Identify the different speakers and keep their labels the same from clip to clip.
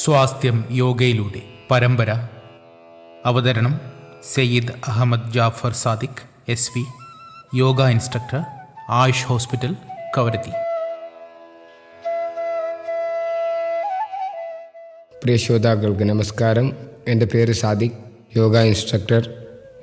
Speaker 1: സ്വാസ്ഥ്യം യോഗയിലൂടെ പരമ്പര. അവതരണം Sayyid Ahmed Jafar Sadiq SV, yoga instructor, Ayush hospital, Kavaratti.
Speaker 2: പ്രിയ ശ്രോതാക്കൾക്ക് നമസ്കാരം. എൻ്റെ പേര് സാദിഖ്, യോഗ ഇൻസ്ട്രക്ടർ.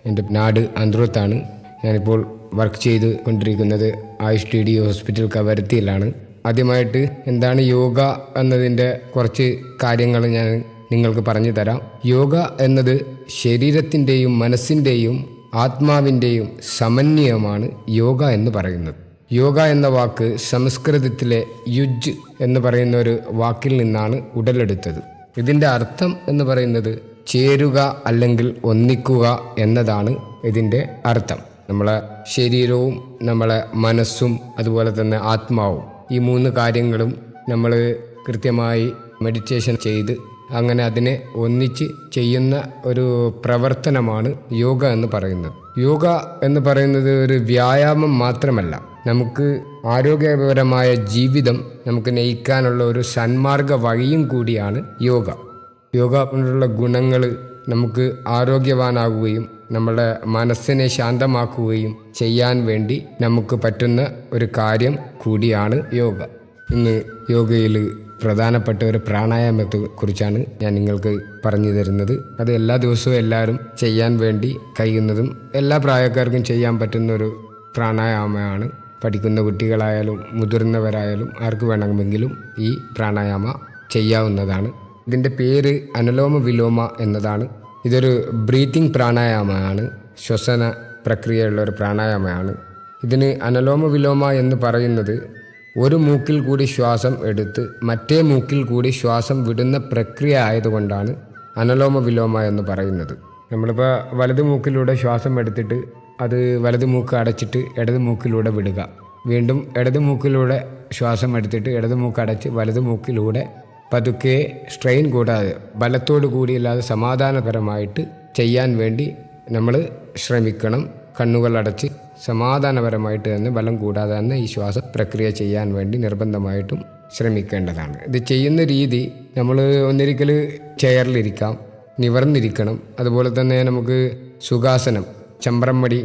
Speaker 2: എൻ്റെ നാട് അന്ത്രോത്താണ്. ഞാനിപ്പോൾ വർക്ക് ചെയ്ത് കൊണ്ടിരിക്കുന്നത് ആയുഷ് TD ഹോസ്പിറ്റൽ കവരത്തിയിലാണ്. ആദ്യമായിട്ട് എന്താണ് യോഗ എന്നതിൻ്റെ കുറച്ച് കാര്യങ്ങൾ ഞാൻ നിങ്ങൾക്ക് പറഞ്ഞു തരാം. യോഗ എന്നത് ശരീരത്തിൻ്റെയും മനസ്സിൻ്റെയും ആത്മാവിൻ്റെയും സമന്വയമാണ് യോഗ എന്ന് പറയുന്നത്. യോഗ എന്ന വാക്ക് സംസ്കൃതത്തിലെ യുജ് എന്ന് പറയുന്ന ഒരു വാക്കിൽ നിന്നാണ് ഉടലെടുത്തത്. ഇതിൻ്റെ അർത്ഥം എന്ന് പറയുന്നത് ചേരുക അല്ലെങ്കിൽ ഒന്നിക്കുക എന്നതാണ് ഇതിൻ്റെ അർത്ഥം. നമ്മളെ ശരീരവും നമ്മളെ മനസ്സും അതുപോലെ തന്നെ ആത്മാവും, ഈ മൂന്ന് കാര്യങ്ങളും നമ്മൾ കൃത്യമായി മെഡിറ്റേഷൻ ചെയ്ത് അങ്ങനെ അതിനെ ഒന്നിച്ച് ചെയ്യുന്ന ഒരു പ്രവർത്തനമാണ് യോഗ എന്ന് പറയുന്നത്. യോഗ എന്ന് പറയുന്നത് ഒരു വ്യായാമം മാത്രമല്ല, നമുക്ക് ആരോഗ്യപരമായ ജീവിതം നമുക്ക് നയിക്കാനുള്ള ഒരു സന്മാർഗ വഴിയും കൂടിയാണ് യോഗ. യോഗ കൊണ്ടുള്ള ഗുണങ്ങൾ നമുക്ക് ആരോഗ്യവാനാകുകയും നമ്മുടെ മനസ്സിനെ ശാന്തമാക്കുകയും ചെയ്യാൻ വേണ്ടി നമുക്ക് പറ്റുന്ന ഒരു കാര്യം കൂടിയാണ് യോഗ. ഇന്ന് യോഗയിൽ പ്രധാനപ്പെട്ട ഒരു പ്രാണായാമത്തെ കുറിച്ചാണ് ഞാൻ നിങ്ങൾക്ക് പറഞ്ഞു തരുന്നത്. അത് എല്ലാ ദിവസവും എല്ലാവരും ചെയ്യാൻ വേണ്ടി കഴിയുന്നതും എല്ലാ പ്രായക്കാർക്കും ചെയ്യാൻ പറ്റുന്ന ഒരു പ്രാണായാമമാണ്. പഠിക്കുന്ന കുട്ടികളായാലും മുതിർന്നവരായാലും ആർക്ക് വേണമെങ്കിലും ഈ പ്രാണായാമ ചെയ്യാവുന്നതാണ്. ഇതിൻ്റെ പേര് അനുലോമ വിലോമ എന്നതാണ്. ഇതൊരു ബ്രീത്തിങ് പ്രാണായാമമാണ്, ശ്വസന പ്രക്രിയയുള്ള ഒരു പ്രാണായാമമാണ്. ഇതിന് അനുലോമ വിലോമ എന്ന് പറയുന്നത് ഒരു മൂക്കിൽ കൂടി ശ്വാസം എടുത്ത് മറ്റേ മൂക്കിൽ കൂടി ശ്വാസം വിടുന്ന പ്രക്രിയ ആയതുകൊണ്ടാണ് അനുലോമ വിലോമ എന്ന് പറയുന്നത്. നമ്മളിപ്പോൾ വലത് മൂക്കിലൂടെ ശ്വാസം എടുത്തിട്ട് അത് വലത് മൂക്ക് അടച്ചിട്ട് ഇടത് മൂക്കിലൂടെ വിടുക, വീണ്ടും ഇടത് മൂക്കിലൂടെ ശ്വാസം എടുത്തിട്ട് ഇടത് മൂക്ക് അടച്ച് വലത് മൂക്കിലൂടെ പതുക്കെ സ്ട്രെയിൻ കൂടാതെ ബലത്തോടു കൂടിയല്ലാതെ സമാധാനപരമായിട്ട് ചെയ്യാൻ വേണ്ടി നമ്മൾ ശ്രമിക്കണം. കണ്ണുകൾ അടച്ച് സമാധാനപരമായിട്ട് തന്നെ ബലം കൂടാതെ തന്നെ ഈ ശ്വാസ പ്രക്രിയ ചെയ്യാൻ വേണ്ടി നിർബന്ധമായിട്ടും ശ്രമിക്കേണ്ടതാണ്. ഇത് ചെയ്യുന്ന രീതി നമ്മൾ ഒന്നിരിക്കൽ ചെയറിലിരിക്കാം, നിവർന്നിരിക്കണം. അതുപോലെ തന്നെ നമുക്ക് സുഖാസനം, ചമ്പ്രം മടി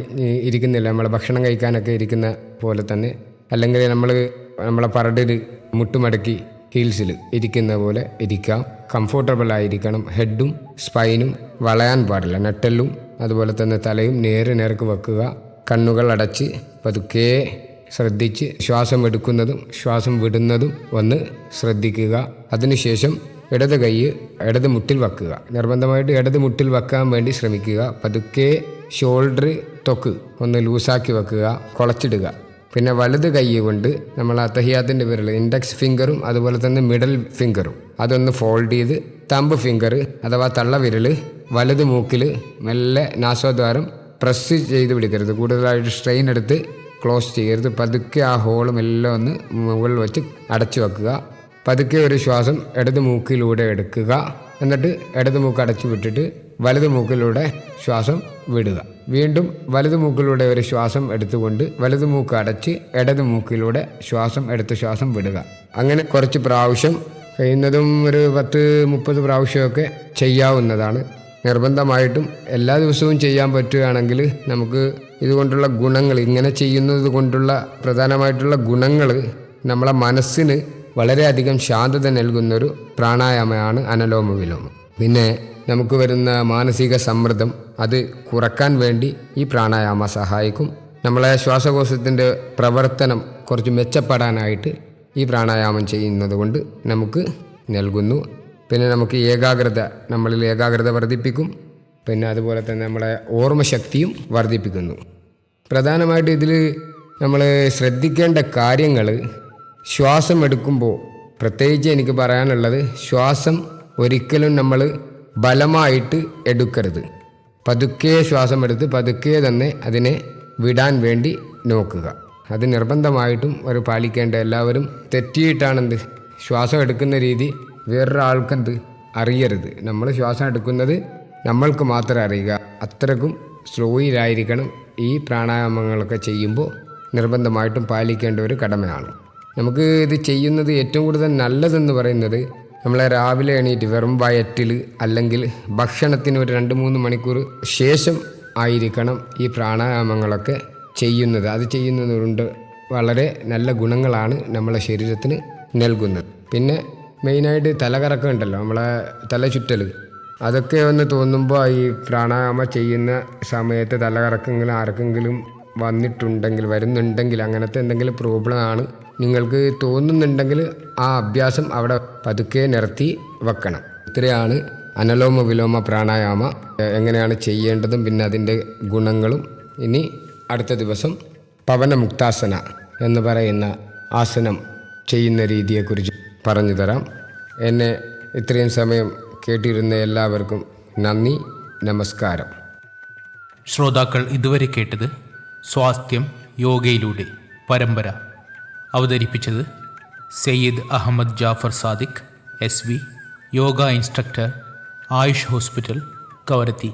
Speaker 2: ഇരിക്കുന്നില്ല, നമ്മൾ ഭക്ഷണം കഴിക്കാനൊക്കെ ഇരിക്കുന്ന പോലെ തന്നെ, അല്ലെങ്കിൽ നമ്മളെ പറടിൽ മുട്ടുമടക്കി ഹീൽസിൽ ഇരിക്കുന്ന പോലെ ഇരിക്കാം. കംഫോർട്ടബിൾ ആയിരിക്കണം. ഹെഡും സ്പൈനും വളയാൻ പാടില്ല. നട്ടെല്ലും അതുപോലെ തന്നെ തലയും നേർക്ക് വെക്കുക. കണ്ണുകൾ അടച്ച് പതുക്കെ ശ്രദ്ധിച്ച് ശ്വാസം എടുക്കുന്നതും ശ്വാസം വിടുന്നതും ഒന്ന് ശ്രദ്ധിക്കുക. അതിനുശേഷം ഇടത് കൈ ഇടത് മുട്ടിൽ വെക്കുക. നിർബന്ധമായിട്ട് ഇടത് മുട്ടിൽ വെക്കാൻ വേണ്ടി ശ്രമിക്കുക. പതുക്കെ ഷോൾഡർ തൊക്ക് ഒന്ന് ലൂസാക്കി വെക്കുക, കുളച്ചിടുക. പിന്നെ വലത് കൈ കൊണ്ട് നമ്മൾ അത്തഹിയാത്തിൻ്റെ വിരൽ, ഇൻഡെക്സ് ഫിംഗറും അതുപോലെ തന്നെ മിഡൽ ഫിംഗറും അതൊന്ന് ഫോൾഡ് ചെയ്ത് തമ്പ് ഫിംഗർ അഥവാ തള്ളവിരൽ വലത് മൂക്കിൽ മെല്ലെ നാസോദ്വാരം പ്രസ് ചെയ്ത് പിടിക്കരുത്. കൂടുതലായിട്ട് സ്ട്രെയിൻ എടുത്ത് ക്ലോസ് ചെയ്യരുത്. പതുക്കെ ആ ഹോളും എല്ലാം ഒന്ന് മുകളിൽ വെച്ച് അടച്ചു വെക്കുക. പതുക്കെ ഒരു ശ്വാസം ഇടത് മൂക്കിലൂടെ എടുക്കുക. എന്നിട്ട് ഇടത് മൂക്ക് അടച്ചു വിട്ടിട്ട് വലത് മൂക്കിലൂടെ ശ്വാസം വിടുക. വീണ്ടും വലത് മൂക്കിലൂടെ ഒരു ശ്വാസം എടുത്തുകൊണ്ട് വലത് മൂക്ക് അടച്ച് ഇടത് മൂക്കിലൂടെ ശ്വാസം എടുത്ത് ശ്വാസം വിടുക. അങ്ങനെ കുറച്ച് പ്രാവശ്യം, കഴിയുന്നതും ഒരു 10-30 പ്രാവശ്യമൊക്കെ ചെയ്യാവുന്നതാണ്. നിർബന്ധമായിട്ടും എല്ലാ ദിവസവും ചെയ്യാൻ പറ്റുകയാണെങ്കിൽ നമുക്ക് ഇതുകൊണ്ടുള്ള ഗുണങ്ങൾ, ഇങ്ങനെ ചെയ്യുന്നത് കൊണ്ടുള്ള പ്രധാനമായിട്ടുള്ള ഗുണങ്ങൾ നമ്മളെ മനസ്സിന് വളരെയധികം ശാന്തത നൽകുന്നൊരു പ്രാണായാമമാണ് അനുലോമ വിലോമം. പിന്നെ നമുക്ക് വരുന്ന മാനസിക സമ്മർദ്ദം അത് കുറക്കാൻ വേണ്ടി ഈ പ്രാണായാമ സഹായിക്കും. നമ്മളെ ശ്വാസകോശത്തിൻ്റെ പ്രവർത്തനം കുറച്ച് മെച്ചപ്പെടാനായിട്ട് ഈ പ്രാണായാമം ചെയ്യുന്നത് കൊണ്ട് നമുക്ക് നൽകുന്നു. പിന്നെ നമുക്ക് നമ്മളിൽ ഏകാഗ്രത വർദ്ധിപ്പിക്കും. പിന്നെ അതുപോലെ തന്നെ നമ്മളെ ഓർമ്മശക്തിയും വർദ്ധിപ്പിക്കുന്നു. പ്രധാനമായിട്ട് ഇതിൽ നമ്മൾ ശ്രദ്ധിക്കേണ്ട കാര്യങ്ങൾ, ശ്വാസം എടുക്കുമ്പോൾ പ്രത്യേകിച്ച് എനിക്ക് പറയാനുള്ളത്, ശ്വാസം ഒരിക്കലും നമ്മൾ ബലമായിട്ട് എടുക്കരുത്. പതുക്കെ ശ്വാസം എടുത്ത് പതുക്കെ തന്നെ അതിനെ വിടാൻ വേണ്ടി നോക്കുക. അത് നിർബന്ധമായിട്ടും ഒരു പാലിക്കേണ്ട. എല്ലാവരും തെറ്റിയിട്ടാണെന്ത് ശ്വാസം എടുക്കുന്ന രീതി വേറൊരാൾക്കെന്ത് അറിയരുത്. നമ്മൾ ശ്വാസം എടുക്കുന്നത് നമ്മൾക്ക് മാത്രം അറിയുക. അത്രക്കും സ്ലോയിലായിരിക്കണം ഈ പ്രാണായാമങ്ങളൊക്കെ ചെയ്യുമ്പോൾ നിർബന്ധമായിട്ടും പാലിക്കേണ്ട ഒരു കടമയാണ്. നമുക്ക് ഇത് ചെയ്യുന്നത് ഏറ്റവും കൂടുതൽ നല്ലതെന്ന് പറയുന്നത് നമ്മളെ രാവിലെ എണീറ്റ് വെറും വയറ്റിൽ അല്ലെങ്കിൽ ഭക്ഷണത്തിന് ഒരു 2-3 മണിക്കൂർ ശേഷം ആയിരിക്കണം ഈ പ്രാണായാമങ്ങളൊക്കെ ചെയ്യുന്നത്. അത് ചെയ്യുന്നതുകൊണ്ട് വളരെ നല്ല ഗുണങ്ങളാണ് നമ്മളെ ശരീരത്തിന് നൽകുന്നത്. പിന്നെ മെയിനായിട്ട് തലകറക്കം ഉണ്ടല്ലോ, നമ്മളെ തല ചുറ്റൽ, അതൊക്കെ ഒന്ന് തോന്നുമ്പോൾ ഈ പ്രാണായാമം ചെയ്യുന്ന സമയത്ത് തലകറക്കങ്ങൾ ആർക്കെങ്കിലും വരുന്നുണ്ടെങ്കിൽ അങ്ങനത്തെ എന്തെങ്കിലും പ്രോബ്ലം ആണ് നിങ്ങൾക്ക് തോന്നുന്നുണ്ടെങ്കിൽ ആ അഭ്യാസം അവിടെ പതുക്കെ നിർത്തി വെക്കണം. ഇത്രയാണ് അനലോമ വിലോമ പ്രാണായാമ എങ്ങനെയാണ് ചെയ്യേണ്ടതും പിന്നെ അതിൻ്റെ ഗുണങ്ങളും. ഇനി അടുത്ത ദിവസം പവനമുക്താസന എന്ന് പറയുന്ന ആസനം ചെയ്യുന്ന രീതിയെക്കുറിച്ച് പറഞ്ഞു തരാം. എന്നെ ഇത്രയും സമയം കേട്ടിരുന്ന എല്ലാവർക്കും നന്ദി, നമസ്കാരം.
Speaker 1: ശ്രോതാക്കൾ ഇതുവരെ കേട്ടത് സ്വാസ്ഥ്യം യോഗയിലൂടെ പരമ്പര. അവതരിപ്പിച്ചത് Sayyid Ahmed Jafar Sadiq, SV, yoga instructor, Ayush hospital, Kavaratti.